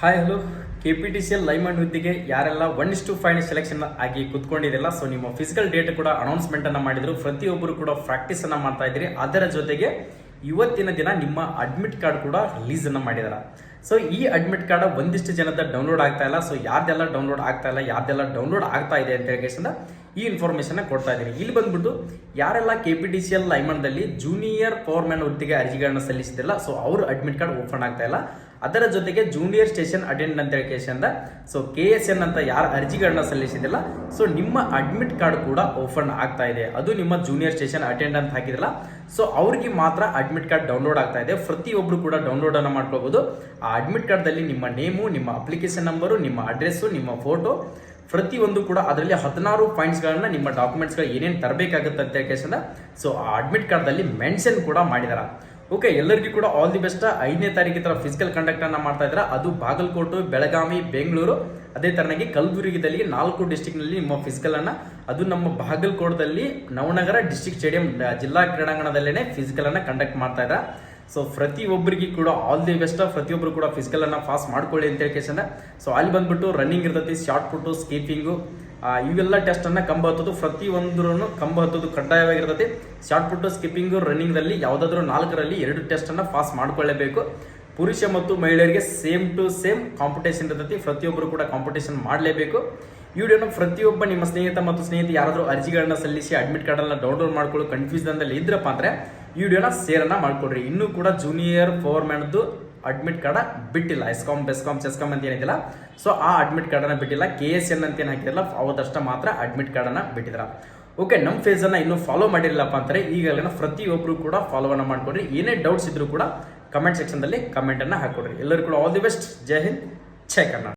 Hi hello KPTCL ಲೈಮಂಡ್ ಹುದ್ದೆಗೆ ಯಾರೆಲ್ಲ 1:5 selection ಆಗಿ ಕುತ್ಕೊಂಡಿರಲ್ಲ. ಸೊ ನಿಮ್ಮ ಫಿಸಿಕಲ್ ಡೇಟ್ ಕೂಡ ಅನೌನ್ಸ್ಮೆಂಟ್ ಅನ್ನ ಮಾಡಿದ್ರು. ಪ್ರತಿಯೊಬ್ಬರು ಕೂಡ ಪ್ರಾಕ್ಟೀಸ್ ಅನ್ನ ಮಾಡ್ತಾ ಇದ್ರಿ. ಅದರ ಜೊತೆಗೆ ಇವತ್ತಿನ ದಿನ ನಿಮ್ಮ ಅಡ್ಮಿಟ್ ಕಾರ್ಡ್ ಕೂಡ ರಿಲೀಸ್ ಅನ್ನ ಮಾಡಿದಾರ. ಸೊ ಈ ಅಡ್ಮಿಟ್ ಕಾರ್ಡ್ ಒಂದಿಷ್ಟು ಜನದ ಡೌನ್ಲೋಡ್ ಆಗ್ತಾ ಇಲ್ಲ. ಸೊ ಯಾರ್ದೆಲ್ಲ ಡೌನ್ಲೋಡ್ ಆಗ್ತಾ ಇಲ್ಲ, ಯಾರ್ದೆಲ್ಲ ಡೌನ್ಲೋಡ್ ಆಗ್ತಾ ಇದೆ ಅಂತ ಹೇಳಿ ಈ ಇನ್ಫಾರ್ಮೇಶನ್ ಕೊಡ್ತಾ ಇದ್ದೀನಿ. ಇಲ್ಲಿ ಬಂದ್ಬಿಟ್ಟು ಯಾರೆಲ್ಲ KPTCL ಲೈಮಂಡ್ದಲ್ಲಿ ಜೂನಿಯರ್ ಪವರ್ಮ್ಯಾನ್ ಹುದ್ದೆಗೆ ಅರ್ಜಿಗಳನ್ನ ಸಲ್ಲಿಸಿದಿಲ್ಲ, ಸೊ ಅವ್ರ ಅಡ್ಮಿಟ್ ಕಾರ್ಡ್ ಓಪನ್ ಆಗ್ತಾ ಇಲ್ಲ. ಅದರ ಜೊತೆಗೆ ಜೂನಿಯರ್ ಸ್ಟೇಷನ್ ಅಟೆಂಡೆಂಟ್ ಅಂತ ಹೇಳಿ ಸೊ KSN ಅಂತ ಯಾರು ಅರ್ಜಿಗಳನ್ನ ಸಲ್ಲಿಸಿದಿಲ್ಲ, ಸೊ ನಿಮ್ಮ ಅಡ್ಮಿಟ್ ಕಾರ್ಡ್ ಕೂಡ ಓಪನ್ ಆಗ್ತಾ ಇದೆ. ಅದು ನಿಮ್ಮ ಜೂನಿಯರ್ ಸ್ಟೇಷನ್ ಅಟೆಂಡೆಂಟ್ ಅಂತ ಹಾಕಿದಿಲ್ಲ, ಸೊ ಅವ್ರಿಗೆ ಮಾತ್ರ ಅಡ್ಮಿಟ್ ಕಾರ್ಡ್ ಡೌನ್ಲೋಡ್ ಆಗ್ತಾ ಇದೆ. ಪ್ರತಿಯೊಬ್ರು ಕೂಡ ಡೌನ್ಲೋಡ್ ಅನ್ನ ಮಾಡ್ಕೋಬಹುದು. ಆ ಅಡ್ಮಿಟ್ ಕಾರ್ಡ್ ದಲ್ಲಿ ನಿಮ್ಮ ನೇಮು, ನಿಮ್ಮ ಅಪ್ಲಿಕೇಶನ್ ನಂಬರು, ನಿಮ್ಮ ಅಡ್ರೆಸ್, ನಿಮ್ಮ ಫೋಟೋ ಪ್ರತಿಯೊಂದು ಕೂಡ ಅದರಲ್ಲಿ 16 ಪಾಯಿಂಟ್ಸ್ ಗಳನ್ನ ನಿಮ್ಮ ಡಾಕ್ಯುಮೆಂಟ್ಸ್ ಗಳು ಏನೇನು ತರಬೇಕಾಗುತ್ತೆ ಅಂತ ಹೇಳಿ ಸೊ ಆ ಅಡ್ಮಿಟ್ ಕಾರ್ಡ್ ದಲ್ಲಿ ಮೆನ್ಷನ್ ಕೂಡ ಮಾಡಿದಾರ. ಓಕೆ, ಎಲ್ಲರಿಗೂ ಕೂಡ ಆಲ್ ದಿ ಬೆಸ್ಟ್. 5ನೇ ತಾರೀಕು ತರ ಫಿಸಿಕಲ್ ಕಂಡಕ್ಟ್ ಅನ್ನ ಮಾಡ್ತಾ ಇದ್ದಾರೆ. ಅದು ಬಾಗಲಕೋಟೆ, ಬೆಳಗಾವಿ, ಬೆಂಗಳೂರು, ಅದೇ ತರನಾಗಿ ಕಲಬುರಗಿದಲ್ಲಿ 4 ಡಿಸ್ಟಿಕ್ ನಲ್ಲಿ ನಿಮ್ಮ ಫಿಸಿಕಲ್ ಅನ್ನ, ಅದು ನಮ್ಮ ಬಾಗಲಕೋಟದಲ್ಲಿ ನವನಗರ ಡಿಸ್ಟ್ರಿಕ್ಟ್ ಸ್ಟೇಡಿಯಂ ಜಿಲ್ಲಾ ಕ್ರೀಡಾಂಗಣದಲ್ಲೇನೆ ಫಿಸಿಕಲ್ ಅನ್ನ ಕಂಡಕ್ಟ್ ಮಾಡ್ತಾ ಇದ್ದಾರೆ. ಸೊ ಪ್ರತಿಯೊಬ್ಬರಿಗೆ ಕೂಡ ಆಲ್ ದಿ ಬೆಸ್ಟ್. ಪ್ರತಿಯೊಬ್ಬರು ಕೂಡ ಫಿಸಿಕಲ್ ಅನ್ನ ಪಾಸ್ ಮಾಡ್ಕೊಳ್ಳಿ ಅಂತ ಹೇಳಿ ಸೊ ಅಲ್ಲಿ ಬಂದ್ಬಿಟ್ಟು ರನ್ನಿಂಗ್ ಇರ್ತೈತಿ, ಶಾರ್ಟ್ ಪುಟ್ಟು, ಸ್ಕೀಪಿಂಗು, ಇವೆಲ್ಲ ಟೆಸ್ಟ್ ಅನ್ನ ಕಂಬ ಹತ್ತೋದು, ಪ್ರತಿಯೊಂದ್ರೂ ಕಂಬ ಹತ್ತೋದು ಕಡ್ಡಾಯವಾಗಿರ್ತೈತಿ. ಶಾರ್ಟ್ ಪುಟ್ಟು, ಸ್ಕಿಪ್ಪಿಂಗು, ರನ್ನಿಂಗ್ ದಲ್ಲಿ ಯಾವ್ದಾದ್ರು 4ರಲ್ಲಿ 2 ಟೆಸ್ಟ್ ಅನ್ನ ಪಾಸ್ ಮಾಡ್ಕೊಳ್ಳೇಬೇಕು. ಪುರುಷ ಮತ್ತು ಮಹಿಳೆಯರಿಗೆ ಸೇಮ್ ಟು ಸೇಮ್ ಕಾಂಪಿಟೇಷನ್ ಇರ್ತೈತಿ. ಪ್ರತಿಯೊಬ್ಬರು ಕೂಡ ಕಾಂಪಿಟೇಷನ್ ಮಾಡಲೇಬೇಕು. ಈ ವಿಡಿಯೋನ ಪ್ರತಿಯೊಬ್ಬ ನಿಮ್ಮ ಸ್ನೇಹಿತ ಮತ್ತು ಸ್ನೇಹಿತ ಯಾರಾದರೂ ಅರ್ಜಿಗಳನ್ನ ಸಲ್ಲಿಸಿ ಅಡ್ಮಿಟ್ ಕಾರ್ಡ್ ಅನ್ನ ಡೌನ್ಲೋಡ್ ಮಾಡ್ಕೊಳ್ಳೋ ಕನ್ಫ್ಯೂಷನ್ ದಲ್ಲಿ ಇದ್ರಪ್ಪ ಅಂದ್ರೆ ಈ ವಿಡಿಯೋನ ಶೇರ್ ಅನ್ನ ಮಾಡ್ಕೊಡ್ರಿ. ಇನ್ನೂ ಕೂಡ ಜೂನಿಯರ್ ಪವರ್ಮ್ಯಾನ್ದು ಅಡ್ಮಿಟ್ ಕಾರ್ಡ್ ಬಿಟ್ಟಿಲ್ಲ. ಎಸ್ಕಾಂ, ಬೆಸ್ಕಾಂ, ಚೆಸ್ಕಾಂ ಅಂತ ಏನಿದಿಲ್ಲ, ಸೊ ಆ ಅಡ್ಮಿಟ್ ಕಾರ್ಡ್ ಅನ್ನ ಬಿಟ್ಟಿಲ್ಲ. KSN ಅಂತ ಏನು ಹಾಕಿರಲ್ಲ, ಅವತ್ತಷ್ಟ ಮಾತ್ರ ಅಡ್ಮಿಟ್ ಕಾರ್ಡ್ ಅನ್ನ ಬಿಟ್ಟಿದ್ರ. ಓಕೆ, ನಮ್ಮ ಫೇಸ್ ಅನ್ನ ಇನ್ನೂ ಫಾಲೋ ಮಾಡಿರಲಿಲ್ಲಪ್ಪ ಅಂತಾರೆ ಈಗಲೇ ಪ್ರತಿಯೊಬ್ಬರು ಕೂಡ ಫಾಲೋ ಅನ್ನ ಮಾಡ್ಕೊಡ್ರಿ. ಏನೇ ಡೌಟ್ಸ್ ಇದ್ರು ಕೂಡ ಕಮೆಂಟ್ ಸೆಕ್ಷನ್ ದಲ್ಲಿ ಕಮೆಂಟ್ ಅನ್ನ ಹಾಕೊಡ್ರಿ. ಎಲ್ಲರೂ ಕೂಡ all the best. Jai Hind, Jai Karnataka.